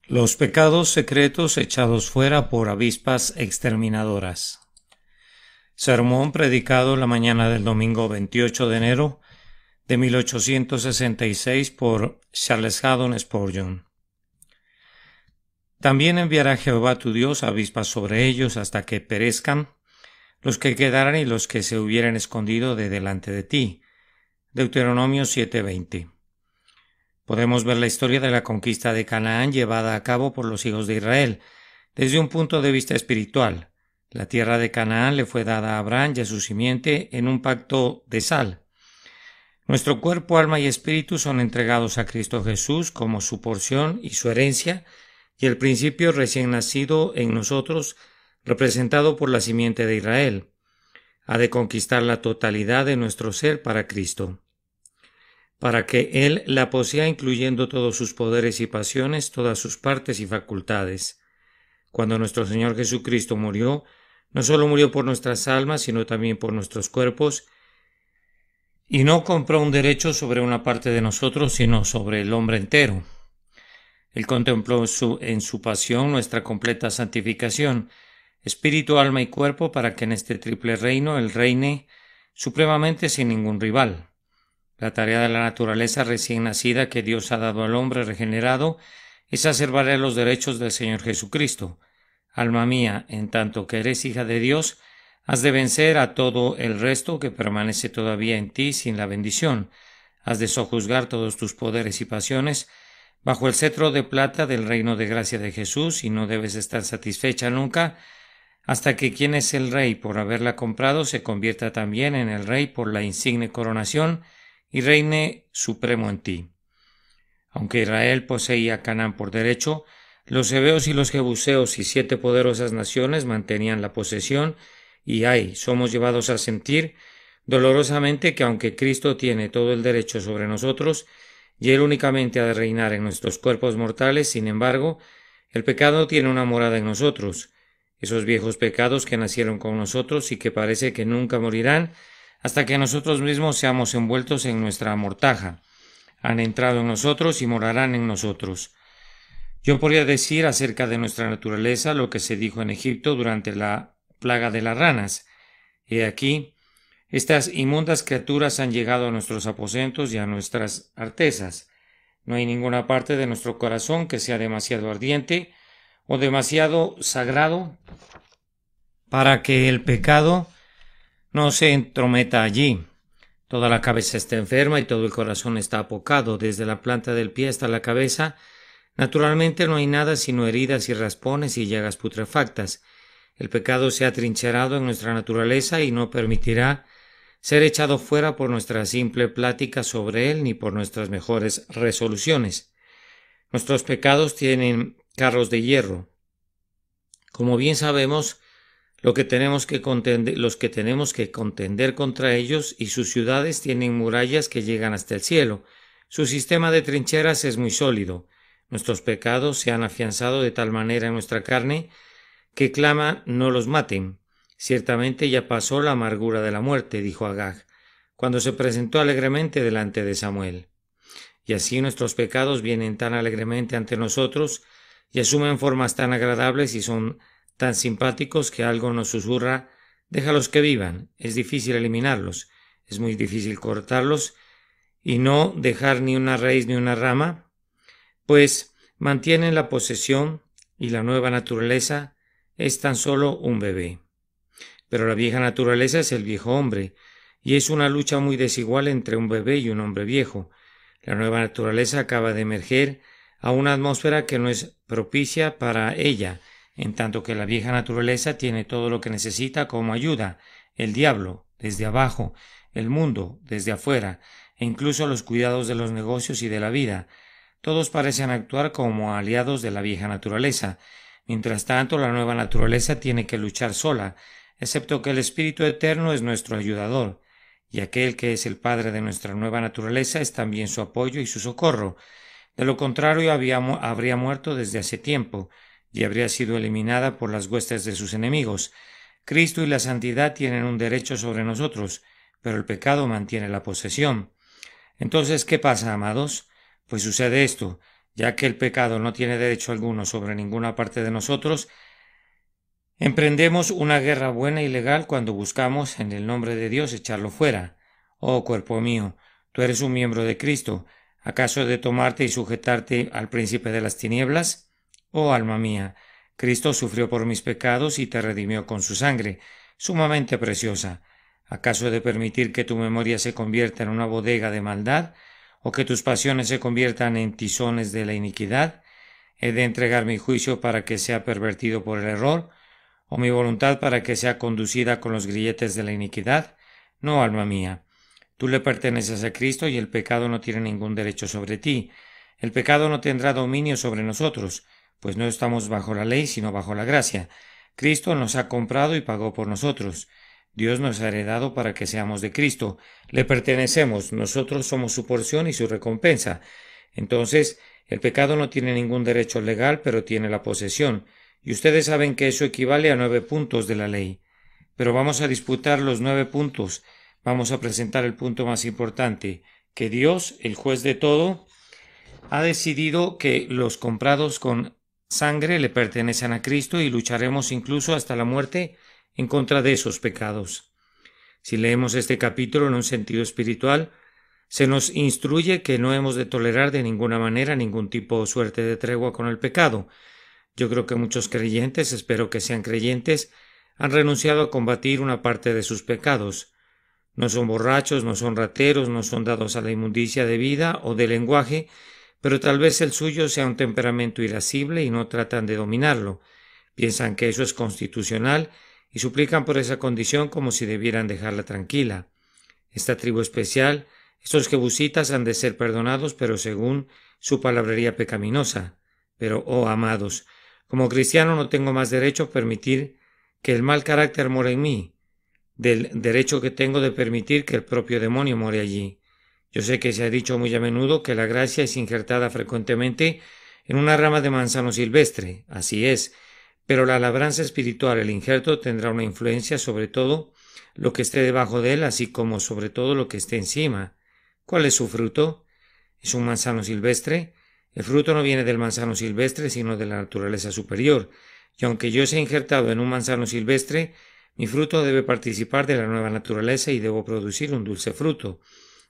Los pecados secretos echados fuera por avispas exterminadoras. Sermón predicado la mañana del domingo 28 de enero de 1866 por Charles Haddon Spurgeon. También enviará Jehová tu Dios avispas sobre ellos hasta que perezcan los que quedaran y los que se hubieren escondido de delante de ti. Deuteronomio 7:20. Podemos ver la historia de la conquista de Canaán llevada a cabo por los hijos de Israel desde un punto de vista espiritual. La tierra de Canaán le fue dada a Abraham y a su simiente en un pacto de sal. Nuestro cuerpo, alma y espíritu son entregados a Cristo Jesús como su porción y su herencia, y el principio recién nacido en nosotros, representado por la simiente de Israel, ha de conquistar la totalidad de nuestro ser para Cristo, para que Él la posea incluyendo todos sus poderes y pasiones, todas sus partes y facultades. Cuando nuestro Señor Jesucristo murió, no solo murió por nuestras almas, sino también por nuestros cuerpos, y no compró un derecho sobre una parte de nosotros, sino sobre el hombre entero. Él contempló en su pasión nuestra completa santificación, espíritu, alma y cuerpo, para que en este triple reino Él reine supremamente sin ningún rival. La tarea de la naturaleza recién nacida que Dios ha dado al hombre regenerado es hacer valer los derechos del Señor Jesucristo. Alma mía, en tanto que eres hija de Dios, has de vencer a todo el resto que permanece todavía en ti sin la bendición. Has de sojuzgar todos tus poderes y pasiones bajo el cetro de plata del reino de gracia de Jesús, y no debes estar satisfecha nunca hasta que quien es el rey por haberla comprado se convierta también en el rey por la insigne coronación y reine supremo en ti. Aunque Israel poseía Canaán por derecho, los heveos y los jebuseos y 7 poderosas naciones mantenían la posesión, y somos llevados a sentir dolorosamente que aunque Cristo tiene todo el derecho sobre nosotros, y Él únicamente ha de reinar en nuestros cuerpos mortales, sin embargo, el pecado tiene una morada en nosotros, esos viejos pecados que nacieron con nosotros y que parece que nunca morirán hasta que nosotros mismos seamos envueltos en nuestra mortaja. Han entrado en nosotros y morarán en nosotros. Yo podría decir acerca de nuestra naturaleza lo que se dijo en Egipto durante la plaga de las ranas. He aquí, estas inmundas criaturas han llegado a nuestros aposentos y a nuestras artesas. No hay ninguna parte de nuestro corazón que sea demasiado ardiente o demasiado sagrado para que el pecado no se entrometa allí. Toda la cabeza está enferma y todo el corazón está apocado, desde la planta del pie hasta la cabeza. Naturalmente no hay nada sino heridas y raspones y llagas putrefactas. El pecado se ha trincherado en nuestra naturaleza y no permitirá ser echado fuera por nuestra simple plática sobre él ni por nuestras mejores resoluciones. Nuestros pecados tienen carros de hierro. Como bien sabemos, los que tenemos que contender contra ellos, y sus ciudades tienen murallas que llegan hasta el cielo. Su sistema de trincheras es muy sólido. Nuestros pecados se han afianzado de tal manera en nuestra carne que clama no los maten. Ciertamente ya pasó la amargura de la muerte, dijo Agag, cuando se presentó alegremente delante de Samuel. Y así nuestros pecados vienen tan alegremente ante nosotros y asumen formas tan agradables y son tan simpáticos que algo nos susurra: déjalos que vivan. Es difícil eliminarlos, es muy difícil cortarlos y no dejar ni una raíz ni una rama, pues mantienen la posesión, y la nueva naturaleza es tan solo un bebé. Pero la vieja naturaleza es el viejo hombre, y es una lucha muy desigual entre un bebé y un hombre viejo. La nueva naturaleza acaba de emerger a una atmósfera que no es propicia para ella, en tanto que la vieja naturaleza tiene todo lo que necesita como ayuda: el diablo desde abajo, el mundo desde afuera, e incluso los cuidados de los negocios y de la vida. Todos parecen actuar como aliados de la vieja naturaleza. Mientras tanto, la nueva naturaleza tiene que luchar sola, excepto que el Espíritu Eterno es nuestro ayudador, y aquel que es el Padre de nuestra nueva naturaleza es también su apoyo y su socorro. De lo contrario, habría muerto desde hace tiempo, y habría sido eliminada por las huestes de sus enemigos. Cristo y la santidad tienen un derecho sobre nosotros, pero el pecado mantiene la posesión. Entonces, ¿qué pasa, amados? Pues sucede esto: Ya que el pecado no tiene derecho alguno sobre ninguna parte de nosotros, emprendemos una guerra buena y legal cuando buscamos, en el nombre de Dios, echarlo fuera. Oh cuerpo mío, tú eres un miembro de Cristo. ¿Acaso he de tomarte y sujetarte al príncipe de las tinieblas? Oh alma mía, Cristo sufrió por mis pecados y te redimió con su sangre, sumamente preciosa. ¿Acaso he de permitir que tu memoria se convierta en una bodega de maldad, o que tus pasiones se conviertan en tizones de la iniquidad? ¿He de entregar mi juicio para que sea pervertido por el error, o mi voluntad para que sea conducida con los grilletes de la iniquidad? No, alma mía. Tú le perteneces a Cristo y el pecado no tiene ningún derecho sobre ti. El pecado no tendrá dominio sobre nosotros, pues no estamos bajo la ley, sino bajo la gracia. Cristo nos ha comprado y pagó por nosotros. Dios nos ha heredado para que seamos de Cristo. Le pertenecemos, nosotros somos su porción y su recompensa. Entonces, el pecado no tiene ningún derecho legal, pero tiene la posesión, y ustedes saben que eso equivale a 9 puntos de la ley. Pero vamos a disputar los 9 puntos. Vamos a presentar el punto más importante, que Dios, el juez de todo, ha decidido que los comprados con sangre le pertenecen a Cristo y lucharemos incluso hasta la muerte en contra de esos pecados. Si leemos este capítulo en un sentido espiritual, se nos instruye que no hemos de tolerar de ninguna manera ningún tipo o suerte de tregua con el pecado. Yo creo que muchos creyentes, espero que sean creyentes, han renunciado a combatir una parte de sus pecados. No son borrachos, no son rateros, no son dados a la inmundicia de vida o de lenguaje, pero tal vez el suyo sea un temperamento irascible y no tratan de dominarlo. Piensan que eso es constitucional y suplican por esa condición como si debieran dejarla tranquila. Esta tribu especial, estos jebusitas han de ser perdonados, pero según su palabrería pecaminosa. Pero, oh amados, como cristiano no tengo más derecho a permitir que el mal carácter more en mí, del derecho que tengo de permitir que el propio demonio more allí. Yo sé que se ha dicho muy a menudo que la gracia es injertada frecuentemente en una rama de manzano silvestre. Así es, pero la labranza espiritual, el injerto, tendrá una influencia sobre todo lo que esté debajo de él, así como sobre todo lo que esté encima. ¿Cuál es su fruto? ¿Es un manzano silvestre? El fruto no viene del manzano silvestre, sino de la naturaleza superior, y aunque yo sea injertado en un manzano silvestre, mi fruto debe participar de la nueva naturaleza y debo producir un dulce fruto.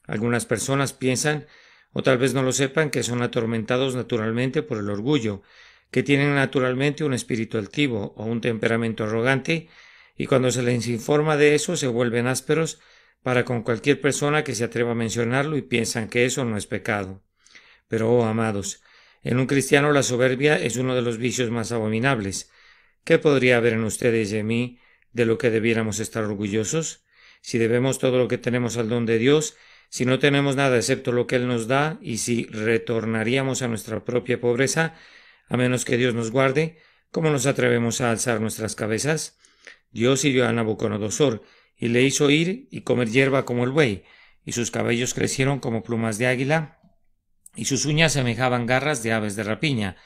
Algunas personas piensan, o tal vez no lo sepan, que son atormentados naturalmente por el orgullo, que tienen naturalmente un espíritu altivo o un temperamento arrogante, y cuando se les informa de eso se vuelven ásperos para con cualquier persona que se atreva a mencionarlo y piensan que eso no es pecado. Pero, oh amados, en un cristiano la soberbia es uno de los vicios más abominables. ¿Qué podría haber en ustedes y en mí de lo que debiéramos estar orgullosos? Si debemos todo lo que tenemos al don de Dios, si no tenemos nada excepto lo que Él nos da, y si retornaríamos a nuestra propia pobreza, a menos que Dios nos guarde, ¿cómo nos atrevemos a alzar nuestras cabezas? Dios hirió a Nabucodonosor, y le hizo ir y comer hierba como el buey, y sus cabellos crecieron como plumas de águila, y sus uñas semejaban garras de aves de rapiña,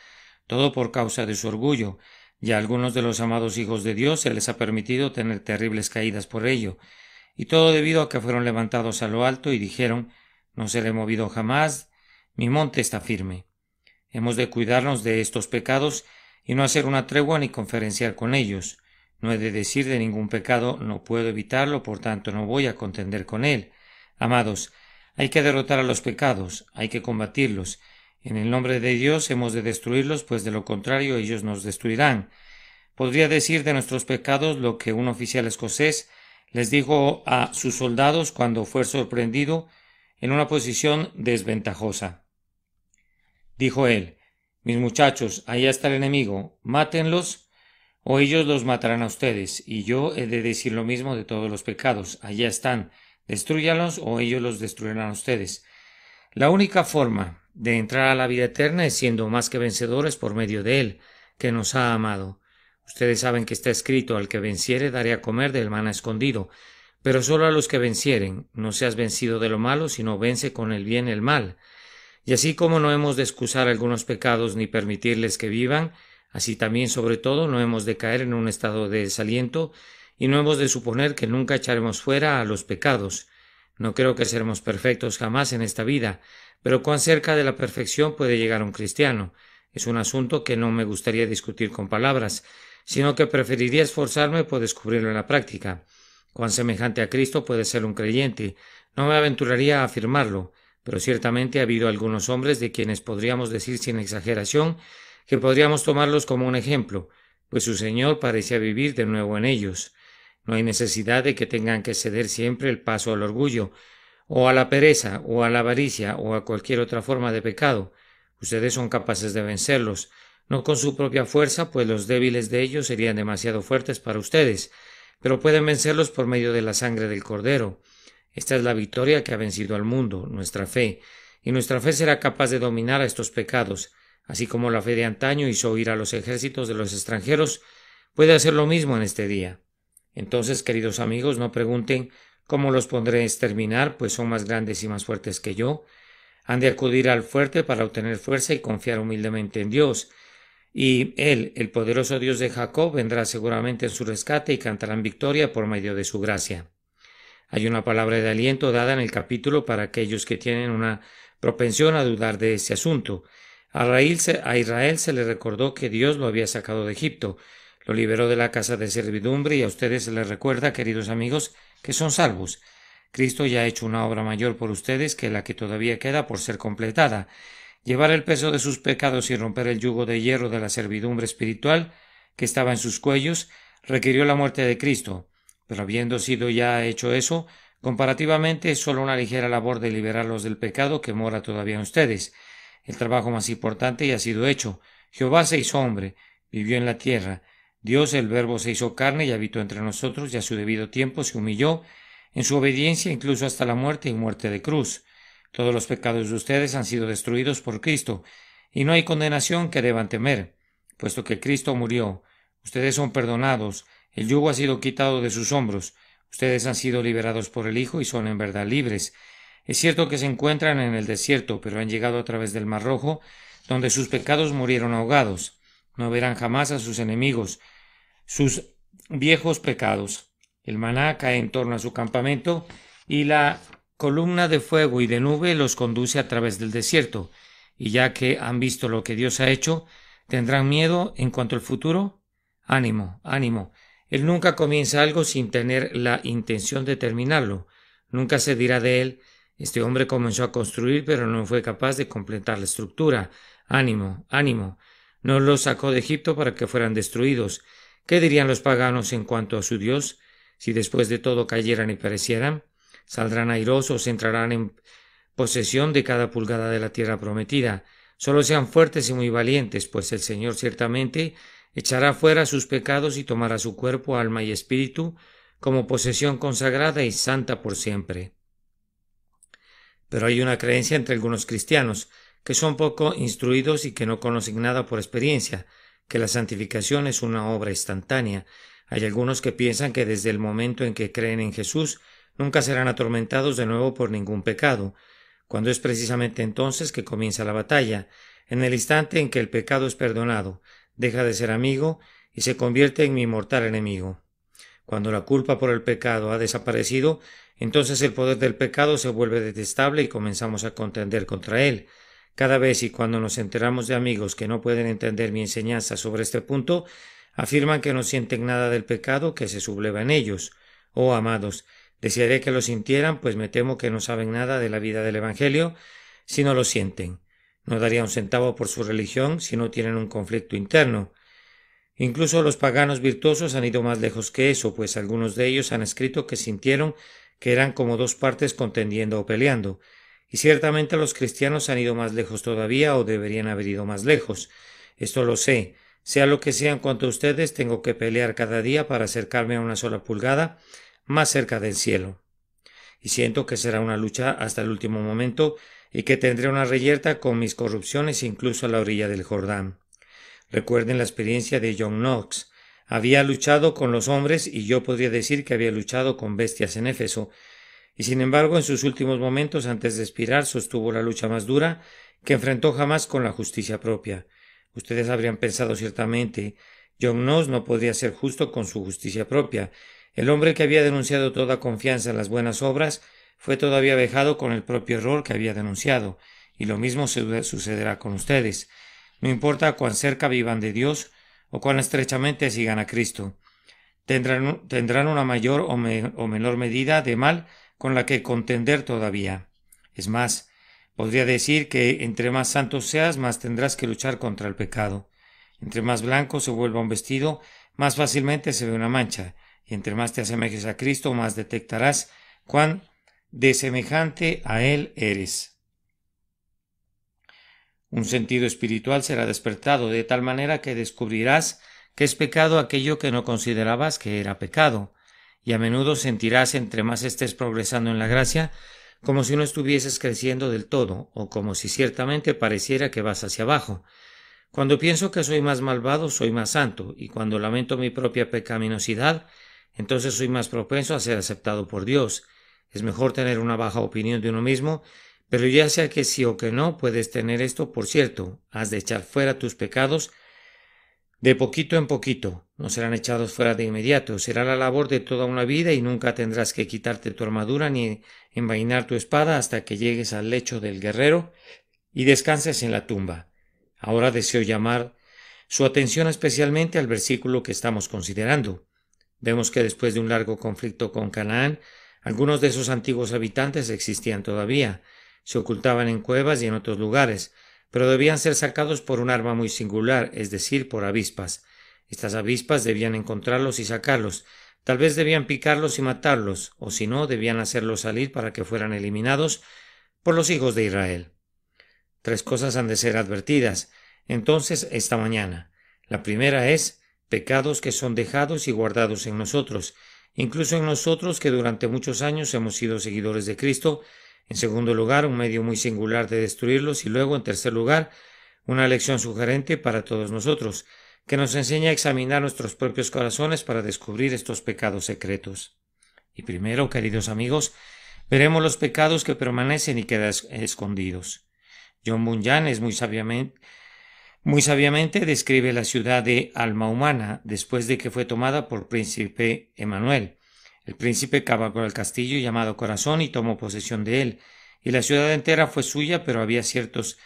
todo por causa de su orgullo, y a algunos de los amados hijos de Dios se les ha permitido tener terribles caídas por ello, y todo debido a que fueron levantados a lo alto y dijeron, no seré movido jamás, mi monte está firme. Hemos de cuidarnos de estos pecados y no hacer una tregua ni conferenciar con ellos. No he de decir de ningún pecado, no puedo evitarlo, por tanto no voy a contender con él. Amados, hay que derrotar a los pecados, hay que combatirlos. En el nombre de Dios hemos de destruirlos, pues de lo contrario ellos nos destruirán. Podría decir de nuestros pecados lo que un oficial escocés les dijo a sus soldados cuando fue sorprendido en una posición desventajosa. Dijo él, mis muchachos, allá está el enemigo, mátenlos o ellos los matarán a ustedes, y yo he de decir lo mismo de todos los pecados, allá están, destrúyalos o ellos los destruirán a ustedes. La única forma de entrar a la vida eterna es siendo más que vencedores por medio de Él, que nos ha amado. Ustedes saben que está escrito, al que venciere daré a comer del maná escondido, pero solo a los que vencieren. No seas vencido de lo malo, sino vence con el bien el mal. Y así como no hemos de excusar algunos pecados ni permitirles que vivan, así también sobre todo no hemos de caer en un estado de desaliento y no hemos de suponer que nunca echaremos fuera a los pecados. No creo que seremos perfectos jamás en esta vida, Pero cuán cerca de la perfección puede llegar un cristiano es un asunto que no me gustaría discutir con palabras, sino que preferiría esforzarme por descubrirlo en la práctica. Cuán semejante a Cristo puede ser un creyente, no me aventuraría a afirmarlo, pero ciertamente ha habido algunos hombres de quienes podríamos decir sin exageración que podríamos tomarlos como un ejemplo, pues su Señor parecía vivir de nuevo en ellos. No hay necesidad de que tengan que ceder siempre el paso al orgullo, o a la pereza, o a la avaricia, o a cualquier otra forma de pecado. Ustedes son capaces de vencerlos, no con su propia fuerza, pues los débiles de ellos serían demasiado fuertes para ustedes, pero pueden vencerlos por medio de la sangre del Cordero. Esta es la victoria que ha vencido al mundo, nuestra fe, y nuestra fe será capaz de dominar a estos pecados, así como la fe de antaño hizo huir a los ejércitos de los extranjeros, puede hacer lo mismo en este día. Entonces, queridos amigos, no pregunten cómo los pondré a exterminar, pues son más grandes y más fuertes que yo. Han de acudir al fuerte para obtener fuerza y confiar humildemente en Dios. Y Él, el poderoso Dios de Jacob, vendrá seguramente en su rescate y cantarán victoria por medio de su gracia. Hay una palabra de aliento dada en el capítulo para aquellos que tienen una propensión a dudar de ese asunto. A Israel se le recordó que Dios lo había sacado de Egipto, lo liberó de la casa de servidumbre, y a ustedes se les recuerda, queridos amigos, que son salvos. Cristo ya ha hecho una obra mayor por ustedes que la que todavía queda por ser completada. Llevar el peso de sus pecados y romper el yugo de hierro de la servidumbre espiritual que estaba en sus cuellos requirió la muerte de Cristo, pero habiendo sido ya hecho eso, comparativamente es solo una ligera labor de liberarlos del pecado que mora todavía en ustedes. El trabajo más importante ya ha sido hecho. Jehová se hizo hombre, vivió en la tierra. Dios, el Verbo, se hizo carne y habitó entre nosotros, y a su debido tiempo se humilló en su obediencia incluso hasta la muerte y muerte de cruz. Todos los pecados de ustedes han sido destruidos por Cristo, y no hay condenación que deban temer, puesto que Cristo murió. Ustedes son perdonados, el yugo ha sido quitado de sus hombros, ustedes han sido liberados por el Hijo y son en verdad libres. Es cierto que se encuentran en el desierto, pero han llegado a través del Mar Rojo, donde sus pecados murieron ahogados. No verán jamás a sus enemigos, sus viejos pecados. El maná cae en torno a su campamento, y la columna de fuego y de nube los conduce a través del desierto, y ya que han visto lo que Dios ha hecho, ¿tendrán miedo en cuanto al futuro? Ánimo, ánimo. Él nunca comienza algo sin tener la intención de terminarlo. Nunca se dirá de él: este hombre comenzó a construir, pero no fue capaz de completar la estructura. Ánimo, ánimo. No los sacó de Egipto para que fueran destruidos. ¿Qué dirían los paganos en cuanto a su Dios, si después de todo cayeran y perecieran? Saldrán airosos, entrarán en posesión de cada pulgada de la tierra prometida. Solo sean fuertes y muy valientes, pues el Señor ciertamente echará fuera sus pecados y tomará su cuerpo, alma y espíritu como posesión consagrada y santa por siempre. Pero hay una creencia entre algunos cristianos que son poco instruidos y que no conocen nada por experiencia, que la santificación es una obra instantánea. Hay algunos que piensan que desde el momento en que creen en Jesús nunca serán atormentados de nuevo por ningún pecado, cuando es precisamente entonces que comienza la batalla, en el instante en que el pecado es perdonado, deja de ser amigo y se convierte en mi mortal enemigo. Cuando la culpa por el pecado ha desaparecido, entonces el poder del pecado se vuelve detestable y comenzamos a contender contra él. Cada vez y cuando nos enteramos de amigos que no pueden entender mi enseñanza sobre este punto, afirman que no sienten nada del pecado que se subleva en ellos. Oh, amados, desearé que lo sintieran, pues me temo que no saben nada de la vida del Evangelio si no lo sienten. No daría un centavo por su religión si no tienen un conflicto interno. Incluso los paganos virtuosos han ido más lejos que eso, pues algunos de ellos han escrito que sintieron que eran como dos partes contendiendo o peleando. Y ciertamente los cristianos han ido más lejos todavía, o deberían haber ido más lejos. Esto lo sé. Sea lo que sea en cuanto a ustedes, tengo que pelear cada día para acercarme a una sola pulgada más cerca del cielo. Y siento que será una lucha hasta el último momento, y que tendré una reyerta con mis corrupciones incluso a la orilla del Jordán. Recuerden la experiencia de John Knox. Había luchado con los hombres, y yo podría decir que había luchado con bestias en Éfeso, y sin embargo en sus últimos momentos antes de expirar sostuvo la lucha más dura que enfrentó jamás con la justicia propia. Ustedes habrían pensado ciertamente: John Knox no podría ser justo con su justicia propia. El hombre que había denunciado toda confianza en las buenas obras fue todavía vejado con el propio error que había denunciado, y lo mismo sucederá con ustedes. No importa cuán cerca vivan de Dios o cuán estrechamente sigan a Cristo. Tendrán una mayor o menor medida de mal con la que contender todavía. Es más, podría decir que entre más santo seas, más tendrás que luchar contra el pecado. Entre más blanco se vuelva un vestido, más fácilmente se ve una mancha, y entre más te asemejes a Cristo, más detectarás cuán desemejante a Él eres. Un sentido espiritual será despertado de tal manera que descubrirás que es pecado aquello que no considerabas que era pecado, y a menudo sentirás, entre más estés progresando en la gracia, como si no estuvieses creciendo del todo, o como si ciertamente pareciera que vas hacia abajo. Cuando pienso que soy más malvado, soy más santo, y cuando lamento mi propia pecaminosidad, entonces soy más propenso a ser aceptado por Dios. Es mejor tener una baja opinión de uno mismo, pero ya sea que sí o que no, puedes tener esto por cierto: has de echar fuera tus pecados de poquito en poquito. No serán echados fuera de inmediato. Será la labor de toda una vida y nunca tendrás que quitarte tu armadura ni envainar tu espada hasta que llegues al lecho del guerrero y descanses en la tumba. Ahora deseo llamar su atención especialmente al versículo que estamos considerando. Vemos que después de un largo conflicto con Canaán, algunos de sus antiguos habitantes existían todavía. Se ocultaban en cuevas y en otros lugares, pero debían ser sacados por un arma muy singular, es decir, por avispas. Estas avispas debían encontrarlos y sacarlos. Tal vez debían picarlos y matarlos, o si no, debían hacerlos salir para que fueran eliminados por los hijos de Israel. Tres cosas han de ser advertidas entonces esta mañana. La primera es pecados que son dejados y guardados en nosotros, incluso en nosotros que durante muchos años hemos sido seguidores de Cristo. En segundo lugar, un medio muy singular de destruirlos, y luego, en tercer lugar, una lección sugerente para todos nosotros, que nos enseña a examinar nuestros propios corazones para descubrir estos pecados secretos. Y primero, queridos amigos, veremos los pecados que permanecen y quedan escondidos. John Bunyan muy sabiamente describe la ciudad de Alma Humana después de que fue tomada por príncipe Emmanuel. El príncipe cabalgó al castillo llamado Corazón y tomó posesión de él, y la ciudad entera fue suya, pero había ciertos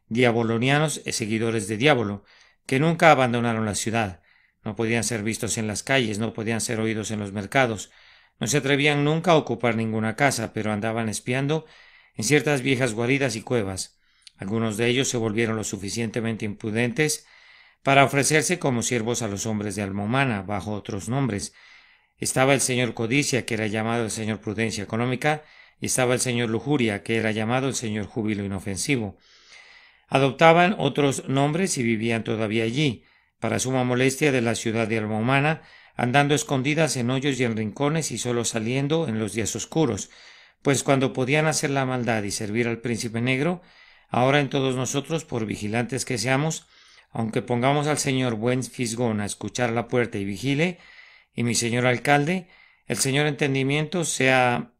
diabolonianos, seguidores de Diablo, que nunca abandonaron la ciudad. No podían ser vistos en las calles, no podían ser oídos en los mercados, no se atrevían nunca a ocupar ninguna casa, pero andaban espiando en ciertas viejas guaridas y cuevas. Algunos de ellos se volvieron lo suficientemente impudentes para ofrecerse como siervos a los hombres de Alma Humana, bajo otros nombres. Estaba el señor Codicia, que era llamado el señor Prudencia Económica, y estaba el señor Lujuria, que era llamado el señor Júbilo Inofensivo. Adoptaban otros nombres y vivían todavía allí, para suma molestia de la ciudad de Alma Humana, andando escondidas en hoyos y en rincones y solo saliendo en los días oscuros, pues cuando podían hacer la maldad y servir al príncipe negro, ahora en todos nosotros, por vigilantes que seamos, aunque pongamos al señor buen fisgón a escuchar la puerta y vigile, y mi señor alcalde, el señor entendimiento, sean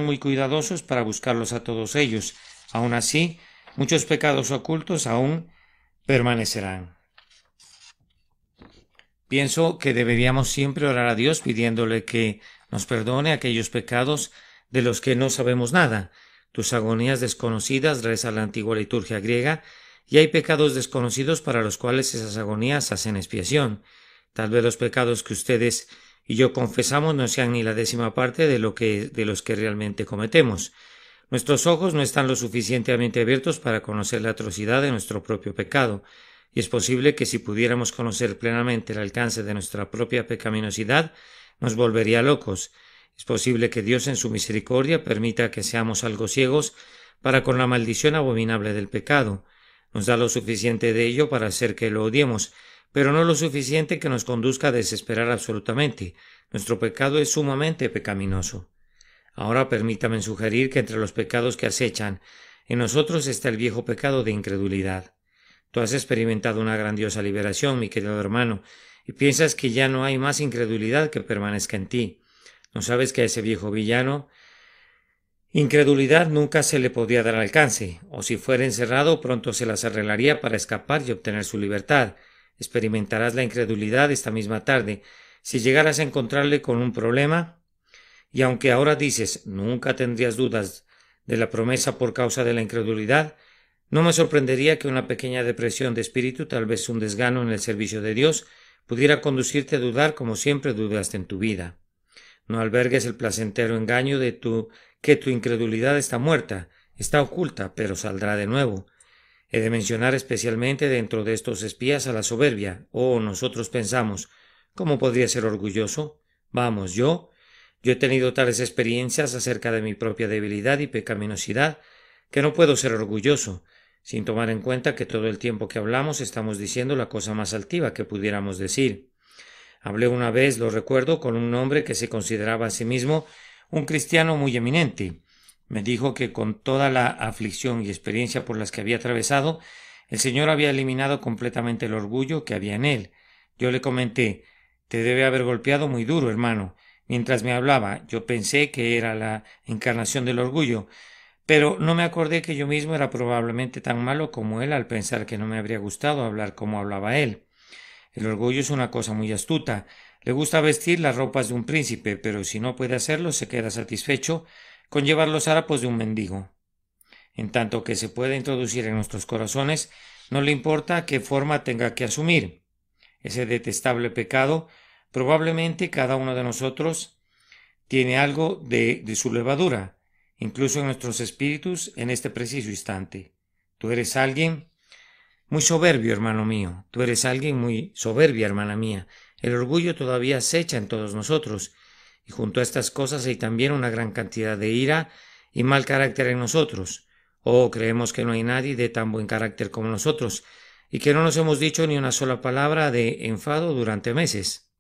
muy cuidadosos para buscarlos a todos ellos. Aun así, muchos pecados ocultos aún permanecerán. Pienso que deberíamos siempre orar a Dios pidiéndole que nos perdone aquellos pecados de los que no sabemos nada. Tus agonías desconocidas, reza la antigua liturgia griega, y hay pecados desconocidos para los cuales esas agonías hacen expiación. Tal vez los pecados que ustedes y yo confesamos no sean ni la 10ª parte de los que realmente cometemos. Nuestros ojos no están lo suficientemente abiertos para conocer la atrocidad de nuestro propio pecado, y es posible que si pudiéramos conocer plenamente el alcance de nuestra propia pecaminosidad, nos volvería locos. Es posible que Dios en su misericordia permita que seamos algo ciegos para con la maldición abominable del pecado. Nos da lo suficiente de ello para hacer que lo odiemos, pero no lo suficiente que nos conduzca a desesperar absolutamente. Nuestro pecado es sumamente pecaminoso. Ahora permítame sugerir que entre los pecados que acechan en nosotros está el viejo pecado de incredulidad. Tú has experimentado una grandiosa liberación, mi querido hermano, y piensas que ya no hay más incredulidad que permanezca en ti. ¿No sabes que a ese viejo villano incredulidad nunca se le podía dar alcance? O si fuera encerrado, pronto se las arreglaría para escapar y obtener su libertad. Experimentarás la incredulidad esta misma tarde. Si llegaras a encontrarle con un problema, y aunque ahora dices nunca tendrías dudas de la promesa por causa de la incredulidad, No me sorprendería que una pequeña depresión de espíritu, tal vez un desgano en el servicio de Dios, pudiera conducirte a dudar como siempre dudaste en tu vida. No albergues el placentero engaño de que tu incredulidad está muerta, está oculta, pero saldrá de nuevo. He de mencionar especialmente dentro de estos espías a la soberbia. Nosotros pensamos, ¿cómo podría ser orgulloso? Vamos, yo he tenido tales experiencias acerca de mi propia debilidad y pecaminosidad que no puedo ser orgulloso, sin tomar en cuenta que todo el tiempo que hablamos estamos diciendo la cosa más altiva que pudiéramos decir. Hablé una vez, lo recuerdo, con un hombre que se consideraba a sí mismo un cristiano muy eminente. Me dijo que con toda la aflicción y experiencia por las que había atravesado, el Señor había eliminado completamente el orgullo que había en él. Yo le comenté: te debe haber golpeado muy duro, hermano. Mientras me hablaba, yo pensé que era la encarnación del orgullo, pero no me acordé que yo mismo era probablemente tan malo como él al pensar que no me habría gustado hablar como hablaba él. El orgullo es una cosa muy astuta. Le gusta vestir las ropas de un príncipe, pero si no puede hacerlo, se queda satisfecho con llevar los harapos de un mendigo. En tanto que se puede introducir en nuestros corazones, no le importa qué forma tenga que asumir. Ese detestable pecado, probablemente cada uno de nosotros tiene algo de su levadura, incluso en nuestros espíritus en este preciso instante. Tú eres alguien muy soberbio, hermano mío. Tú eres alguien muy soberbia, hermana mía. El orgullo todavía acecha en todos nosotros, y junto a estas cosas hay también una gran cantidad de ira y mal carácter en nosotros. Creemos que no hay nadie de tan buen carácter como nosotros, y que no nos hemos dicho ni una sola palabra de enfado durante meses.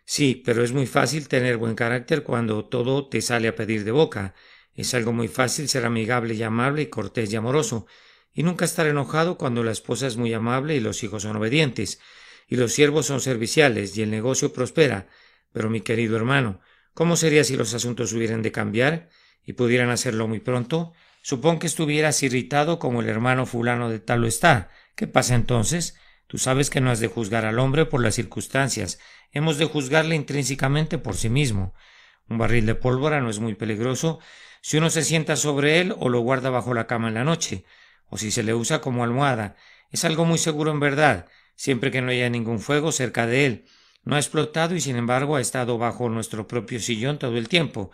Sí, pero es muy fácil tener buen carácter cuando todo te sale a pedir de boca. Es algo muy fácil ser amigable y amable y cortés y amoroso, y nunca estar enojado cuando la esposa es muy amable y los hijos son obedientes, y los siervos son serviciales y el negocio prospera. Pero mi querido hermano, ¿cómo sería si los asuntos hubieran de cambiar y pudieran hacerlo muy pronto? Supón que estuvieras irritado como el hermano fulano de tal lo está. ¿Qué pasa entonces? Tú sabes que no has de juzgar al hombre por las circunstancias, hemos de juzgarle intrínsecamente por sí mismo. Un barril de pólvora no es muy peligroso si uno se sienta sobre él o lo guarda bajo la cama en la noche, o si se le usa como almohada. Es algo muy seguro en verdad, siempre que no haya ningún fuego cerca de él. No ha explotado y sin embargo ha estado bajo nuestro propio sillón todo el tiempo.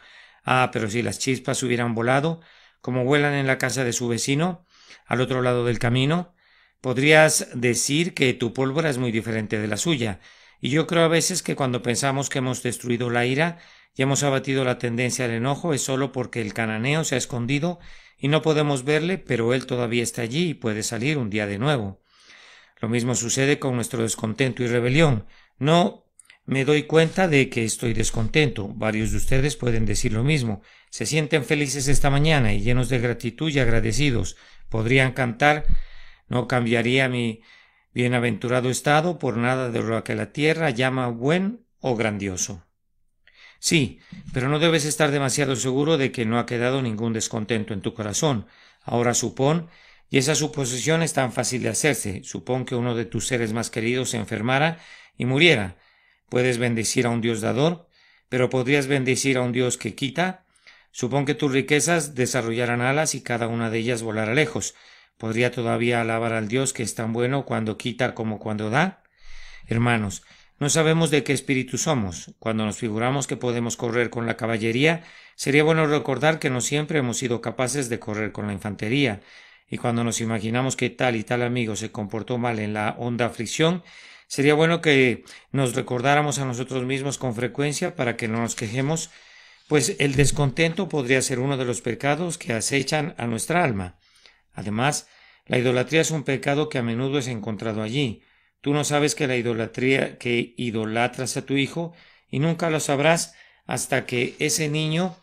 Pero si las chispas hubieran volado, como vuelan en la casa de su vecino, al otro lado del camino, podrías decir que tu pólvora es muy diferente de la suya. Y yo creo a veces que cuando pensamos que hemos destruido la ira y hemos abatido la tendencia al enojo es solo porque el cananeo se ha escondido y no podemos verle, pero él todavía está allí y puede salir un día de nuevo. Lo mismo sucede con nuestro descontento y rebelión. No me doy cuenta de que estoy descontento. Varios de ustedes pueden decir lo mismo. Se sienten felices esta mañana y llenos de gratitud y agradecidos. Podrían cantar: no cambiaría mi bienaventurado estado por nada de lo que la tierra llama buen o grandioso. Sí, pero no debes estar demasiado seguro de que no ha quedado ningún descontento en tu corazón. Ahora supón, y esa suposición es tan fácil de hacerse, supón que uno de tus seres más queridos se enfermara y muriera. Puedes bendecir a un Dios dador, pero ¿podrías bendecir a un Dios que quita? Supón que tus riquezas desarrollaran alas y cada una de ellas volara lejos. ¿Podría todavía alabar al Dios que es tan bueno cuando quita como cuando da? Hermanos, no sabemos de qué espíritu somos. Cuando nos figuramos que podemos correr con la caballería, sería bueno recordar que no siempre hemos sido capaces de correr con la infantería, y cuando nos imaginamos que tal y tal amigo se comportó mal en la honda aflicción, sería bueno que nos recordáramos a nosotros mismos con frecuencia para que no nos quejemos, pues el descontento podría ser uno de los pecados que acechan a nuestra alma. Además, la idolatría es un pecado que a menudo es encontrado allí. Tú no sabes que que idolatras a tu hijo, y nunca lo sabrás hasta que ese niño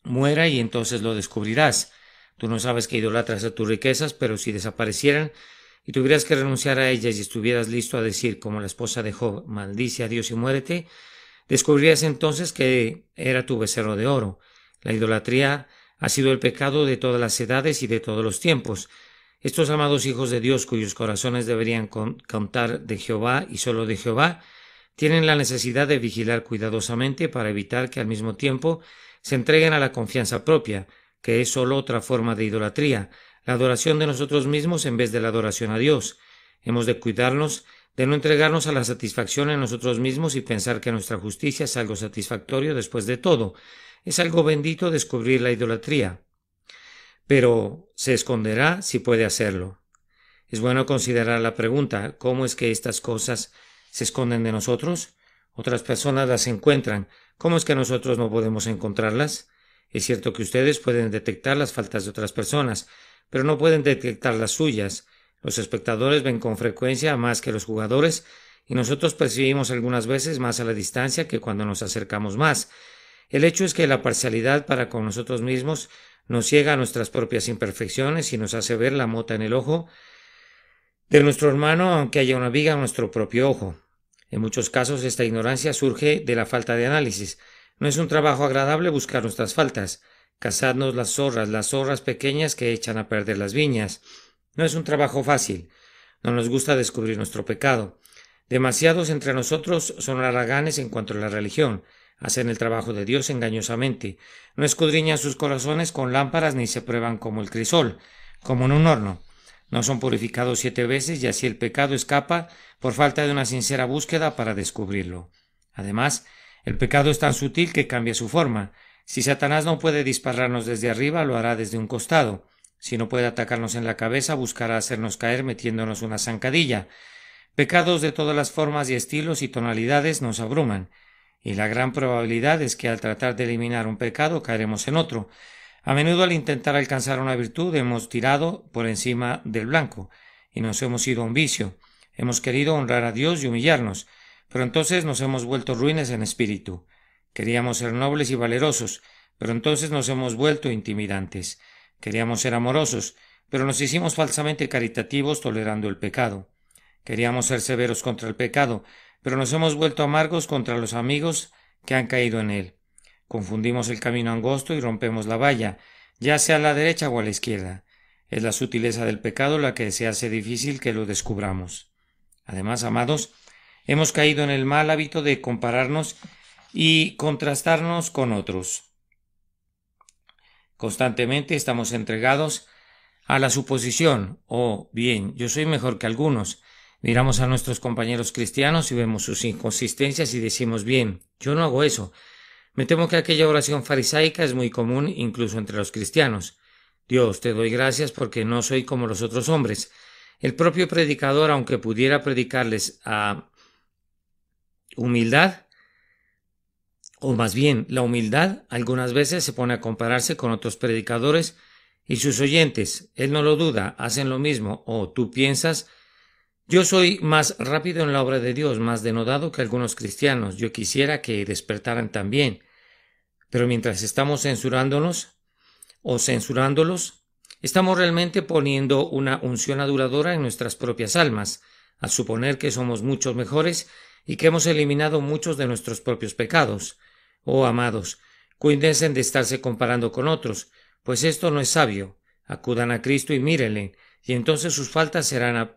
muera, y entonces lo descubrirás. Tú no sabes que idolatras a tus riquezas, pero si desaparecieran y tuvieras que renunciar a ellas y estuvieras listo a decir, como la esposa de Job: maldice a Dios y muérete, descubrirías entonces que era tu becerro de oro. La idolatría ha sido el pecado de todas las edades y de todos los tiempos. Estos amados hijos de Dios, cuyos corazones deberían contar de Jehová y solo de Jehová, tienen la necesidad de vigilar cuidadosamente para evitar que al mismo tiempo se entreguen a la confianza propia, que es solo otra forma de idolatría. la adoración de nosotros mismos en vez de la adoración a Dios. Hemos de cuidarnos de no entregarnos a la satisfacción en nosotros mismos y pensar que nuestra justicia es algo satisfactorio después de todo. Es algo bendito descubrir la idolatría. Pero se esconderá si puede hacerlo. Es bueno considerar la pregunta: ¿cómo es que estas cosas se esconden de nosotros? Otras personas las encuentran. ¿Cómo es que nosotros no podemos encontrarlas? Es cierto que ustedes pueden detectar las faltas de otras personas, pero no pueden detectar las suyas. Los espectadores ven con frecuencia más que los jugadores, y nosotros percibimos algunas veces más a la distancia que cuando nos acercamos más. El hecho es que la parcialidad para con nosotros mismos nos ciega a nuestras propias imperfecciones y nos hace ver la mota en el ojo de nuestro hermano, aunque haya una viga en nuestro propio ojo. En muchos casos esta ignorancia surge de la falta de análisis. No es un trabajo agradable buscar nuestras faltas. Cazadnos las zorras pequeñas que echan a perder las viñas. No es un trabajo fácil. No nos gusta descubrir nuestro pecado. Demasiados entre nosotros son haraganes en cuanto a la religión. Hacen el trabajo de Dios engañosamente. No escudriñan sus corazones con lámparas ni se prueban como el crisol, como en un horno. No son purificados 7 veces y así el pecado escapa por falta de una sincera búsqueda para descubrirlo. Además, el pecado es tan sutil que cambia su forma. Si Satanás no puede dispararnos desde arriba, lo hará desde un costado. Si no puede atacarnos en la cabeza, buscará hacernos caer metiéndonos una zancadilla. Pecados de todas las formas y estilos y tonalidades nos abruman, y la gran probabilidad es que al tratar de eliminar un pecado caeremos en otro. A menudo al intentar alcanzar una virtud hemos tirado por encima del blanco y nos hemos ido a un vicio. Hemos querido honrar a Dios y humillarnos, pero entonces nos hemos vuelto ruines en espíritu. Queríamos ser nobles y valerosos, pero entonces nos hemos vuelto intimidantes. Queríamos ser amorosos, pero nos hicimos falsamente caritativos tolerando el pecado. Queríamos ser severos contra el pecado, pero nos hemos vuelto amargos contra los amigos que han caído en él. Confundimos el camino angosto y rompemos la valla, ya sea a la derecha o a la izquierda. Es la sutileza del pecado la que se hace difícil que lo descubramos. Además, amados, hemos caído en el mal hábito de compararnos y contrastarnos con otros. Constantemente estamos entregados a la suposición: oh, bien, yo soy mejor que algunos. Miramos a nuestros compañeros cristianos y vemos sus inconsistencias y decimos: bien, yo no hago eso. Me temo que aquella oración farisaica es muy común incluso entre los cristianos. Dios, te doy gracias porque no soy como los otros hombres. El propio predicador, aunque pudiera predicarles a humildad, o más bien la humildad, algunas veces se pone a compararse con otros predicadores y sus oyentes. Él no lo duda, hacen lo mismo. O tú piensas: yo soy más rápido en la obra de Dios, más denodado que algunos cristianos. Yo quisiera que despertaran también. Pero mientras estamos censurándolos, estamos realmente poniendo una unción aduladora en nuestras propias almas, al suponer que somos muchos mejores y que hemos eliminado muchos de nuestros propios pecados. Oh, amados, cuídense de estarse comparando con otros, pues esto no es sabio. Acudan a Cristo y mírenle, y entonces sus faltas serán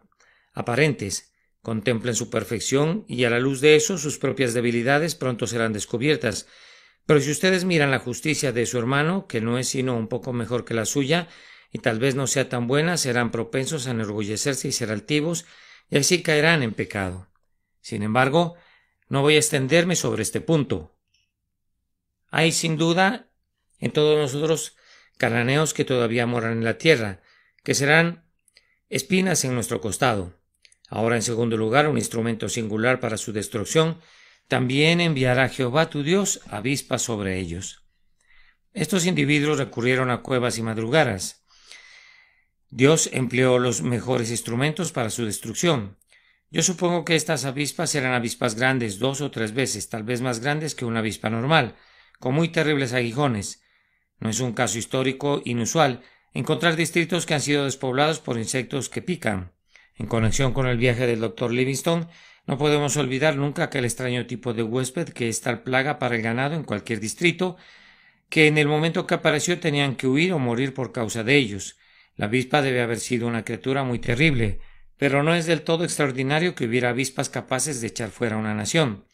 aparentes. Contemplen su perfección, y a la luz de eso sus propias debilidades pronto serán descubiertas. Pero si ustedes miran la justicia de su hermano, que no es sino un poco mejor que la suya, y tal vez no sea tan buena, serán propensos a enorgullecerse y ser altivos, y así caerán en pecado. Sin embargo, no voy a extenderme sobre este punto. Hay sin duda en todos nosotros cananeos que todavía moran en la tierra, que serán espinas en nuestro costado. Ahora, en segundo lugar, un instrumento singular para su destrucción: también enviará Jehová tu Dios avispas sobre ellos. Estos individuos recurrieron a cuevas y madrugadas. Dios empleó los mejores instrumentos para su destrucción. Yo supongo que estas avispas eran avispas grandes, 2 o 3 veces, tal vez más grandes que una avispa normal, con muy terribles aguijones. No es un caso histórico inusual encontrar distritos que han sido despoblados por insectos que pican. En conexión con el viaje del Dr. Livingstone, no podemos olvidar nunca aquel extraño tipo de huésped que es tal plaga para el ganado en cualquier distrito, que en el momento que apareció tenían que huir o morir por causa de ellos. La avispa debe haber sido una criatura muy terrible, pero no es del todo extraordinario que hubiera avispas capaces de echar fuera una nación.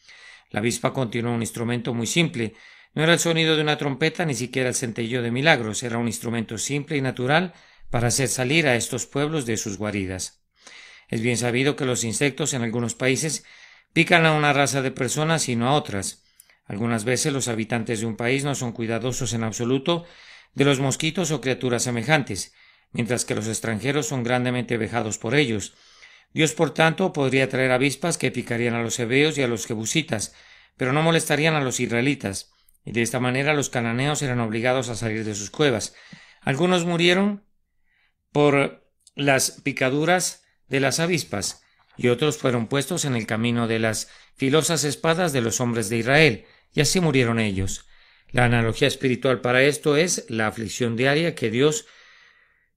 La avispa continuó un instrumento muy simple. No era el sonido de una trompeta, ni siquiera el centelleo de milagros. Era un instrumento simple y natural para hacer salir a estos pueblos de sus guaridas. Es bien sabido que los insectos en algunos países pican a una raza de personas y no a otras. Algunas veces los habitantes de un país no son cuidadosos en absoluto de los mosquitos o criaturas semejantes, mientras que los extranjeros son grandemente vejados por ellos. Dios, por tanto, podría traer avispas que picarían a los hebeos y a los jebusitas, pero no molestarían a los israelitas, y de esta manera los cananeos eran obligados a salir de sus cuevas. Algunos murieron por las picaduras de las avispas, y otros fueron puestos en el camino de las filosas espadas de los hombres de Israel, y así murieron ellos. La analogía espiritual para esto es la aflicción diaria que Dios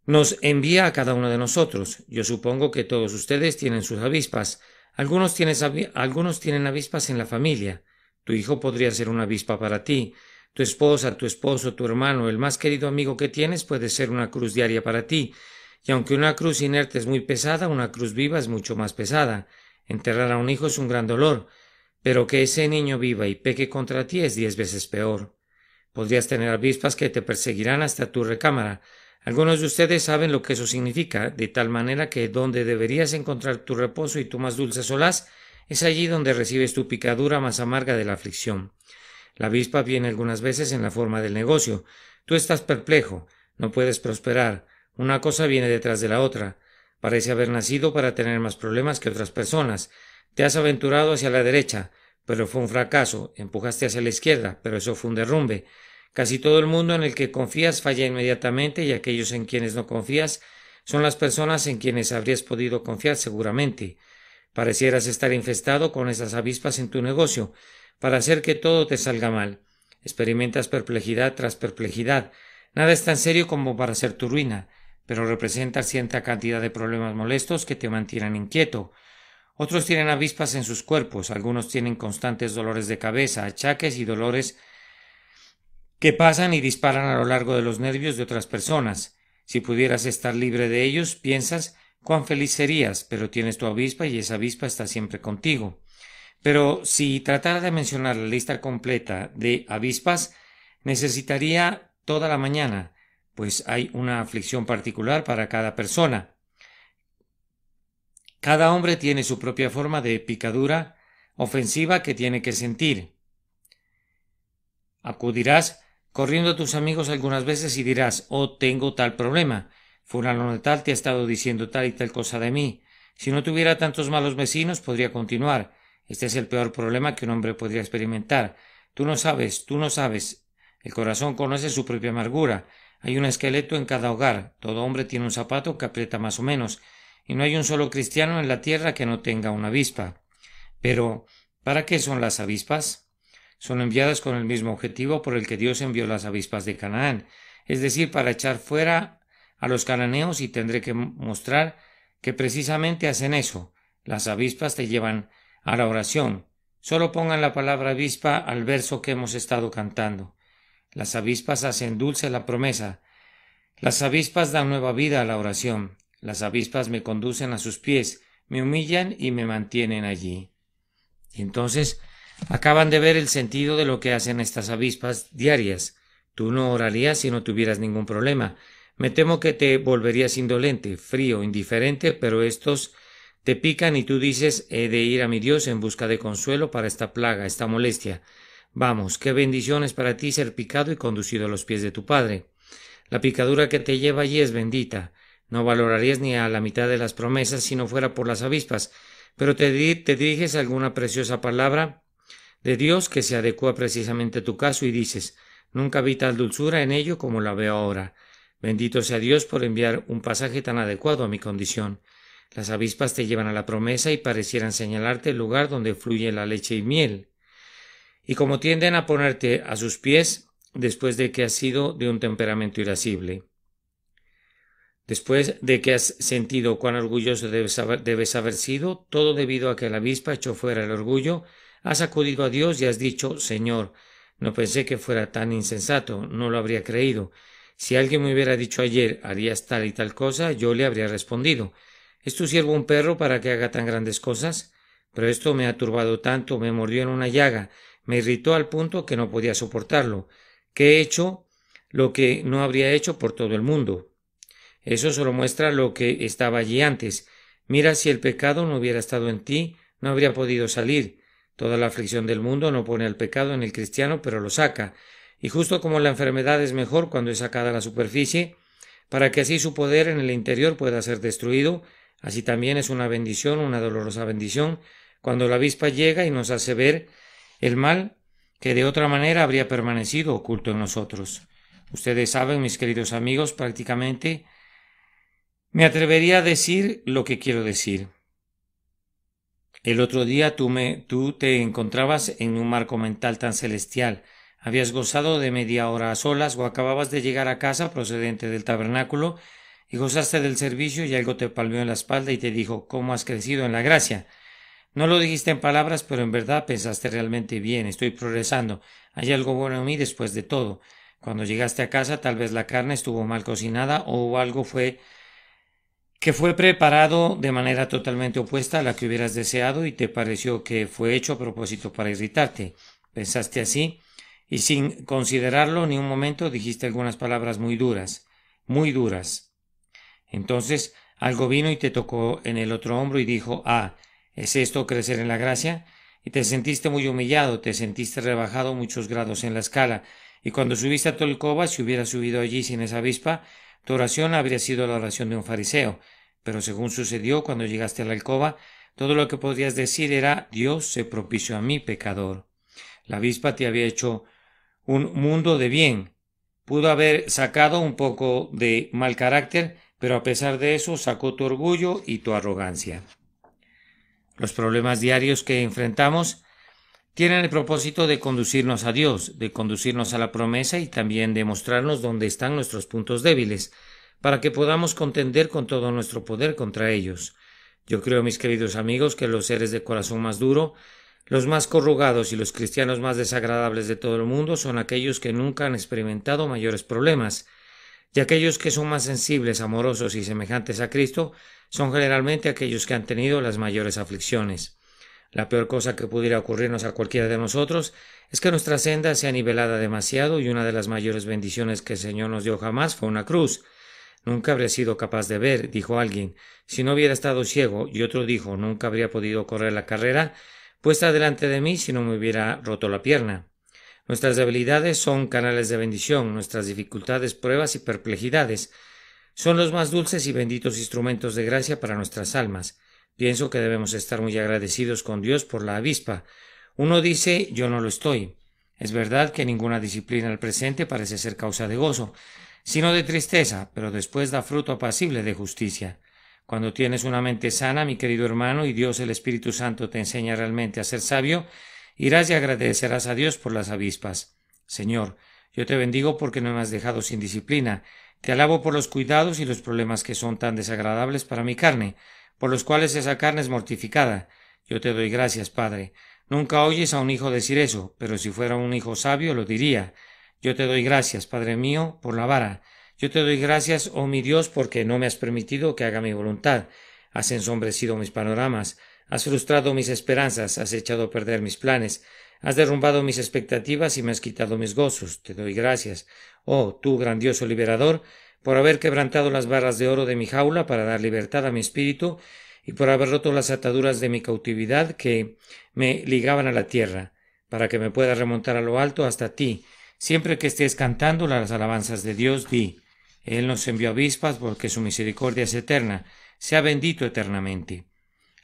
nos envía a cada uno de nosotros. Yo supongo que todos ustedes tienen sus avispas. Algunos tienen avispas en la familia. Tu hijo podría ser una avispa para ti. Tu esposa, tu esposo, tu hermano, el más querido amigo que tienes puede ser una cruz diaria para ti. Y aunque una cruz inerte es muy pesada, una cruz viva es mucho más pesada. Enterrar a un hijo es un gran dolor, pero que ese niño viva y peque contra ti es 10 veces peor. Podrías tener avispas que te perseguirán hasta tu recámara. Algunos de ustedes saben lo que eso significa, de tal manera que donde deberías encontrar tu reposo y tu más dulce solaz, es allí donde recibes tu picadura más amarga de la aflicción. La avispa viene algunas veces en la forma del negocio. Tú estás perplejo, no puedes prosperar. Una cosa viene detrás de la otra. Parece haber nacido para tener más problemas que otras personas. Te has aventurado hacia la derecha, pero fue un fracaso. Empujaste hacia la izquierda, pero eso fue un derrumbe. Casi todo el mundo en el que confías falla inmediatamente, y aquellos en quienes no confías son las personas en quienes habrías podido confiar seguramente. Parecieras estar infestado con esas avispas en tu negocio, para hacer que todo te salga mal. Experimentas perplejidad tras perplejidad. Nada es tan serio como para ser tu ruina, pero representa cierta cantidad de problemas molestos que te mantienen inquieto. Otros tienen avispas en sus cuerpos, algunos tienen constantes dolores de cabeza, achaques y dolores que pasan y disparan a lo largo de los nervios de otras personas. Si pudieras estar libre de ellos, piensas cuán feliz serías, pero tienes tu avispa y esa avispa está siempre contigo. Pero si tratara de mencionar la lista completa de avispas, necesitaría toda la mañana, pues hay una aflicción particular para cada persona. Cada hombre tiene su propia forma de picadura ofensiva que tiene que sentir. Acudirás corriendo a tus amigos algunas veces y dirás: «Oh, tengo tal problema. Fulano de tal te ha estado diciendo tal y tal cosa de mí. Si no tuviera tantos malos vecinos, podría continuar. Este es el peor problema que un hombre podría experimentar. Tú no sabes. El corazón conoce su propia amargura. Hay un esqueleto en cada hogar. Todo hombre tiene un zapato que aprieta más o menos. Y no hay un solo cristiano en la tierra que no tenga una avispa». Pero, ¿para qué son las avispas? Son enviadas con el mismo objetivo por el que Dios envió las avispas de Canaán, es decir, para echar fuera a los cananeos, y tendré que mostrar que precisamente hacen eso. Las avispas te llevan a la oración. Solo pongan la palabra avispa al verso que hemos estado cantando. Las avispas hacen dulce la promesa. Las avispas dan nueva vida a la oración. Las avispas me conducen a sus pies, me humillan y me mantienen allí. Y entonces acaban de ver el sentido de lo que hacen estas avispas diarias. Tú no orarías si no tuvieras ningún problema. Me temo que te volverías indolente, frío, indiferente, pero estos te pican y tú dices: «He de ir a mi Dios en busca de consuelo para esta plaga, esta molestia». Vamos, qué bendición es para ti ser picado y conducido a los pies de tu Padre. La picadura que te lleva allí es bendita. No valorarías ni a la mitad de las promesas si no fuera por las avispas, pero te diriges a alguna preciosa palabra de Dios que se adecua precisamente a tu caso y dices: «Nunca vi tal dulzura en ello como la veo ahora». Bendito sea Dios por enviar un pasaje tan adecuado a mi condición. Las avispas te llevan a la promesa y parecieran señalarte el lugar donde fluye la leche y miel. Y como tienden a ponerte a sus pies después de que has sido de un temperamento irascible. Después de que has sentido cuán orgulloso debes haber sido, todo debido a que la avispa echó fuera el orgullo, has acudido a Dios y has dicho: «Señor, no pensé que fuera tan insensato, no lo habría creído. Si alguien me hubiera dicho ayer harías tal y tal cosa, yo le habría respondido: ¿es tu siervo un perro para que haga tan grandes cosas? Pero esto me ha turbado tanto, me mordió en una llaga, me irritó al punto que no podía soportarlo, que he hecho lo que no habría hecho por todo el mundo. Eso solo muestra lo que estaba allí antes. Mira, si el pecado no hubiera estado en ti, no habría podido salir. Toda la aflicción del mundo no pone el pecado en el cristiano, pero lo saca. Y justo como la enfermedad es mejor cuando es sacada a la superficie, para que así su poder en el interior pueda ser destruido, así también es una bendición, una dolorosa bendición, cuando la avispa llega y nos hace ver el mal que de otra manera habría permanecido oculto en nosotros. Ustedes saben, mis queridos amigos, prácticamente me atrevería a decir lo que quiero decir. El otro día tú te encontrabas en un marco mental tan celestial. Habías gozado de media hora a solas o acababas de llegar a casa procedente del tabernáculo y gozaste del servicio y algo te palmeó en la espalda y te dijo ¿cómo has crecido en la gracia? No lo dijiste en palabras, pero en verdad pensaste realmente bien, estoy progresando, hay algo bueno en mí después de todo. Cuando llegaste a casa tal vez la carne estuvo mal cocinada o algo fue preparado de manera totalmente opuesta a la que hubieras deseado y te pareció que fue hecho a propósito para irritarte. Pensaste así y sin considerarlo ni un momento dijiste algunas palabras muy duras, muy duras. Entonces algo vino y te tocó en el otro hombro y dijo, ¿es esto crecer en la gracia? Y te sentiste muy humillado, te sentiste rebajado muchos grados en la escala, y cuando subiste a tu alcoba, si hubieras subido allí sin esa avispa, tu oración habría sido la oración de un fariseo, pero según sucedió cuando llegaste a la alcoba, todo lo que podrías decir era Dios se propició a mí, pecador. La avispa te había hecho un mundo de bien. Pudo haber sacado un poco de mal carácter, pero a pesar de eso sacó tu orgullo y tu arrogancia. Los problemas diarios que enfrentamos tienen el propósito de conducirnos a Dios, de conducirnos a la promesa y también de mostrarnos dónde están nuestros puntos débiles, para que podamos contender con todo nuestro poder contra ellos. Yo creo, mis queridos amigos, que los seres de corazón más duro, los más corrugados y los cristianos más desagradables de todo el mundo son aquellos que nunca han experimentado mayores problemas, y aquellos que son más sensibles, amorosos y semejantes a Cristo son generalmente aquellos que han tenido las mayores aflicciones. La peor cosa que pudiera ocurrirnos a cualquiera de nosotros es que nuestra senda sea nivelada demasiado y una de las mayores bendiciones que el Señor nos dio jamás fue una cruz. Nunca habría sido capaz de ver, dijo alguien, si no hubiera estado ciego, y otro dijo, nunca habría podido correr la carrera puesta delante de mí si no me hubiera roto la pierna. Nuestras debilidades son canales de bendición, nuestras dificultades, pruebas y perplejidades son los más dulces y benditos instrumentos de gracia para nuestras almas. Pienso que debemos estar muy agradecidos con Dios por la avispa. Uno dice, yo no lo estoy. Es verdad que ninguna disciplina al presente parece ser causa de gozo, sino de tristeza, pero después da fruto apacible de justicia. Cuando tienes una mente sana, mi querido hermano, y Dios el Espíritu Santo te enseña realmente a ser sabio, irás y agradecerás a Dios por las avispas. Señor, yo te bendigo porque no me has dejado sin disciplina. Te alabo por los cuidados y los problemas que son tan desagradables para mi carne, por los cuales esa carne es mortificada. Yo te doy gracias, Padre. Nunca oyes a un hijo decir eso, pero si fuera un hijo sabio lo diría. Yo te doy gracias, Padre mío, por la vara. Yo te doy gracias, oh mi Dios, porque no me has permitido que haga mi voluntad. Has ensombrecido mis panoramas, has frustrado mis esperanzas, has echado a perder mis planes, has derrumbado mis expectativas y me has quitado mis gozos. Te doy gracias, oh tú grandioso liberador, por haber quebrantado las barras de oro de mi jaula para dar libertad a mi espíritu y por haber roto las ataduras de mi cautividad que me ligaban a la tierra, para que me pueda remontar a lo alto hasta ti. Siempre que estés cantando las alabanzas de Dios, di, Él nos envió avispas porque su misericordia es eterna, sea bendito eternamente.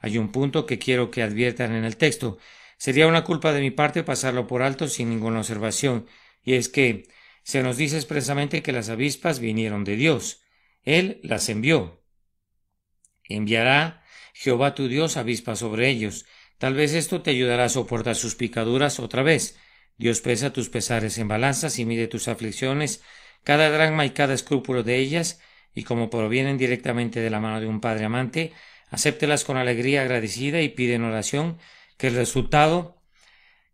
Hay un punto que quiero que adviertan en el texto. Sería una culpa de mi parte pasarlo por alto sin ninguna observación, y es que se nos dice expresamente que las avispas vinieron de Dios. Él las envió. Enviará Jehová tu Dios avispas sobre ellos. Tal vez esto te ayudará a soportar sus picaduras otra vez. Dios pesa tus pesares en balanzas y mide tus aflicciones, cada dracma y cada escrúpulo de ellas, y como provienen directamente de la mano de un Padre amante, acéptelas con alegría agradecida y pide en oración que el resultado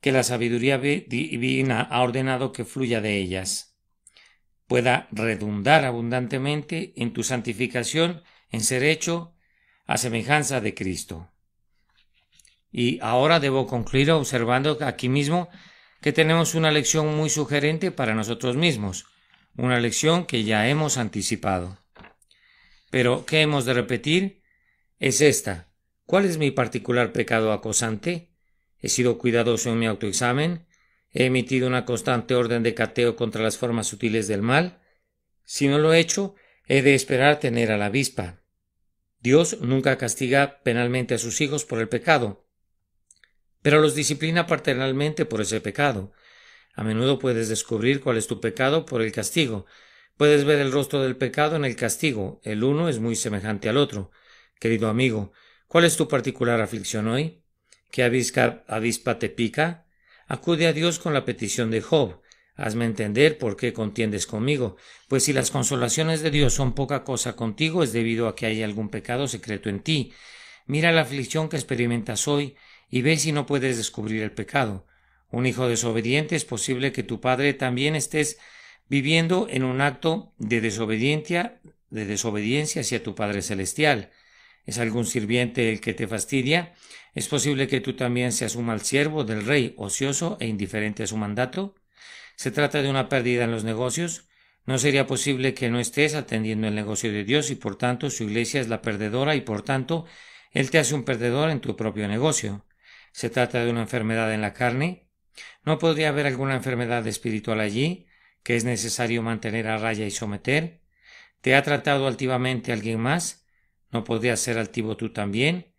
que la sabiduría divina ha ordenado que fluya de ellas pueda redundar abundantemente en tu santificación, en ser hecho a semejanza de Cristo. Y ahora debo concluir observando aquí mismo que tenemos una lección muy sugerente para nosotros mismos, una lección que ya hemos anticipado. Pero, ¿qué hemos de repetir? Es esta. ¿Cuál es mi particular pecado acosante? ¿He sido cuidadoso en mi autoexamen? ¿He emitido una constante orden de cateo contra las formas sutiles del mal? Si no lo he hecho, he de esperar tener a la avispa. Dios nunca castiga penalmente a sus hijos por el pecado, pero los disciplina paternalmente por ese pecado. A menudo puedes descubrir cuál es tu pecado por el castigo. Puedes ver el rostro del pecado en el castigo. El uno es muy semejante al otro. Querido amigo, ¿cuál es tu particular aflicción hoy? ¿Qué avispa te pica? Acude a Dios con la petición de Job. Hazme entender por qué contiendes conmigo, pues si las consolaciones de Dios son poca cosa contigo es debido a que hay algún pecado secreto en ti. Mira la aflicción que experimentas hoy y ve si no puedes descubrir el pecado. Un hijo desobediente, es posible que tu padre también estés viviendo en un acto de desobediencia hacia tu Padre Celestial. ¿Es algún sirviente el que te fastidia? ¿Es posible que tú también seas un mal siervo del rey, ocioso e indiferente a su mandato? ¿Se trata de una pérdida en los negocios? ¿No sería posible que no estés atendiendo el negocio de Dios y por tanto su iglesia es la perdedora y por tanto Él te hace un perdedor en tu propio negocio? ¿Se trata de una enfermedad en la carne? ¿No podría haber alguna enfermedad espiritual allí que es necesario mantener a raya y someter? ¿Te ha tratado altivamente alguien más? ¿No podrías ser altivo tú también?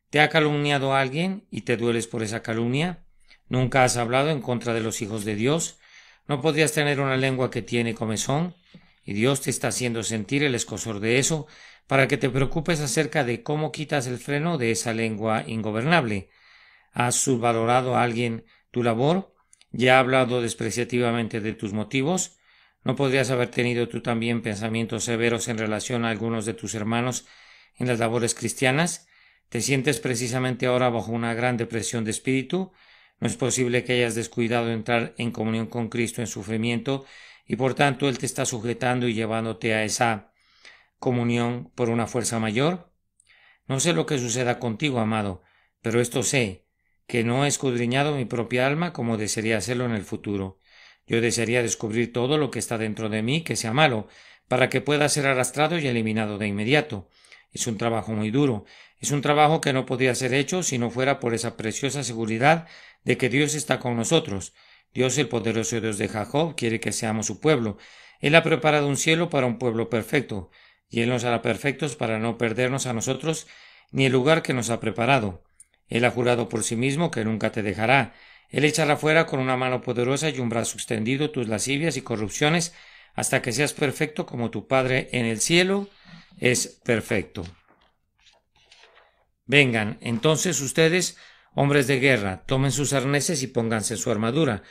¿Te ha calumniado alguien y te dueles por esa calumnia? ¿Nunca has hablado en contra de los hijos de Dios? ¿No podrías tener una lengua que tiene comezón? Y Dios te está haciendo sentir el escozor de eso para que te preocupes acerca de cómo quitas el freno de esa lengua ingobernable. ¿Has subvalorado a alguien tu labor? ¿Ya ha hablado despreciativamente de tus motivos? ¿No podrías haber tenido tú también pensamientos severos en relación a algunos de tus hermanos en las labores cristianas? ¿Te sientes precisamente ahora bajo una gran depresión de espíritu? ¿No es posible que hayas descuidado entrar en comunión con Cristo en sufrimiento y por tanto Él te está sujetando y llevándote a esa comunión por una fuerza mayor? No sé lo que suceda contigo, amado, pero esto sé, que no he escudriñado mi propia alma como desearía hacerlo en el futuro. Yo desearía descubrir todo lo que está dentro de mí que sea malo, para que pueda ser arrastrado y eliminado de inmediato. Es un trabajo muy duro, es un trabajo que no podría ser hecho si no fuera por esa preciosa seguridad de que Dios está con nosotros. Dios, el poderoso Dios de Jacob, quiere que seamos su pueblo. Él ha preparado un cielo para un pueblo perfecto, y Él nos hará perfectos para no perdernos a nosotros ni el lugar que nos ha preparado. Él ha jurado por sí mismo que nunca te dejará. Él echará fuera con una mano poderosa y un brazo extendido tus lascivias y corrupciones hasta que seas perfecto como tu Padre en el cielo es perfecto. Vengan, entonces ustedes, hombres de guerra, tomen sus arneses y pónganse su armadura,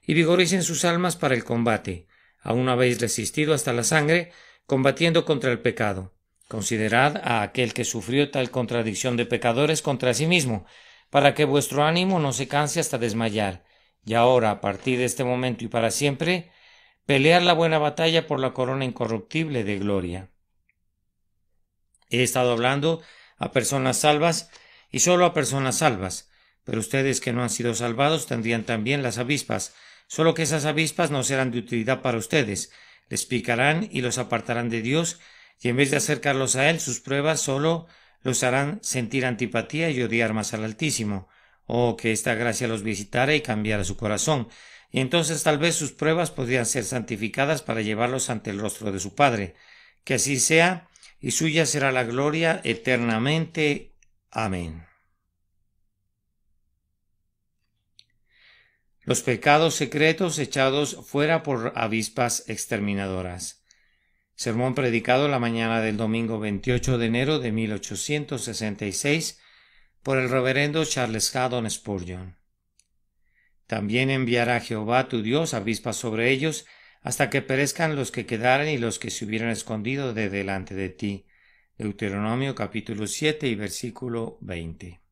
y vigoricen sus almas para el combate. Aún habéis resistido hasta la sangre, combatiendo contra el pecado. Considerad a aquel que sufrió tal contradicción de pecadores contra sí mismo, para que vuestro ánimo no se canse hasta desmayar. Y ahora, a partir de este momento y para siempre, pelead la buena batalla por la corona incorruptible de gloria. He estado hablando a personas salvas y solo a personas salvas, pero ustedes que no han sido salvados tendrían también las avispas, solo que esas avispas no serán de utilidad para ustedes, les picarán y los apartarán de Dios, y en vez de acercarlos a Él, sus pruebas solo los harán sentir antipatía y odiar más al Altísimo. Oh, que esta gracia los visitara y cambiara su corazón, y entonces tal vez sus pruebas podrían ser santificadas para llevarlos ante el rostro de su Padre. Que así sea, y suya será la gloria eternamente. Amén. Los pecados secretos echados fuera por avispas exterminadoras. Sermón predicado la mañana del domingo 28 de enero de 1866 por el reverendo Charles Haddon Spurgeon. También enviará Jehová tu Dios avispas sobre ellos, hasta que perezcan los que quedaren y los que se hubieran escondido de delante de ti. Deuteronomio capítulo 7 y versículo 20.